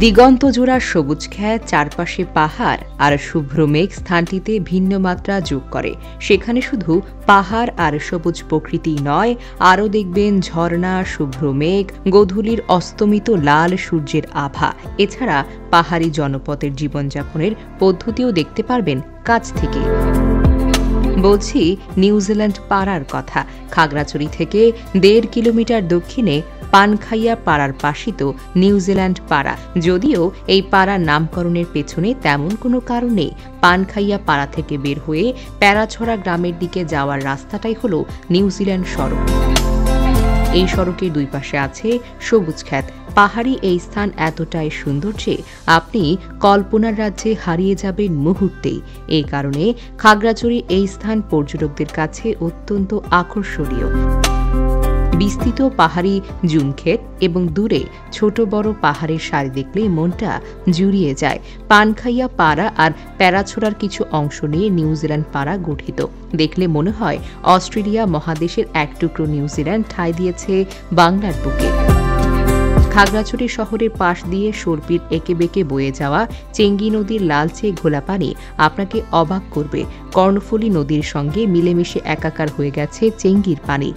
দিগন্তজোড়া সবুজ ক্ষেত, চারপাশে পাহাড় আর শুভ্র মেঘ স্থানটিতে ভিন্ন মাত্রা যোগ করে। সেখানে শুধু পাহাড় আর সবুজ প্রকৃতি নয়, আরও দেখবেন ঝর্ণা, শুভ্র মেঘ, গোধূলির অস্তমিত লাল সূর্যের আভা। এছাড়া পাহাড়ি জনপদের জীবনযাপনের পদ্ধতিও দেখতে পারবেন কাছ থেকে। বলছি নিউজিল্যান্ড পাড়ার কথা। খাগড়াছড়ি থেকে ১.৫ কিলোমিটার দক্ষিণে পানখাইয়া পাড়ার পাশই তো নিউজিল্যান্ড পাড়া। যদিও এই পাড়ার নামকরণের পেছনে তেমন কোনো কারণ নেই। পানখাইয়া পাড়া থেকে বের হয়ে প্যারাছড়া গ্রামের দিকে যাওয়ার রাস্তাটাই হলো নিউজিল্যান্ড সড়ক। এই সড়কের দুই পাশে আছে সবুজ ক্ষেত। পাহাড়ি এই স্থান এতটাই সুন্দর যে আপনি কল্পনার রাজ্যে হারিয়ে যাবেন মুহূর্তেই। এই কারণে খাগড়াছড়ি এই স্থান পর্যটকদের কাছে অত্যন্ত আকর্ষণীয়। বিস্তৃত পাহাড়ি জুমক্ষেত এবং দূরে ছোট বড় পাহাড়ের সারি দেখলে মনটা জুড়িয়ে যায়। পানখাইয়া পাড়া আর প্যারাছড়ার কিছু অংশ নিয়ে নিউজিল্যান্ড পাড়া গঠিত। দেখলে মনে হয় অস্ট্রেলিয়া মহাদেশের এক টুকরো নিউজিল্যান্ড ঠাঁই দিয়েছে বাংলার বুকে। খাগড়াছড়ি শহরের পাশ দিয়ে সর্পির এঁকে বেঁকে বয়ে যাওয়া চেঙ্গি নদীর লালচে ঘোলা পানি আপনাকে অবাক করবে। কর্ণফুলী নদীর সঙ্গে মিলেমিশে একাকার হয়ে গেছে চেঙ্গির পানি।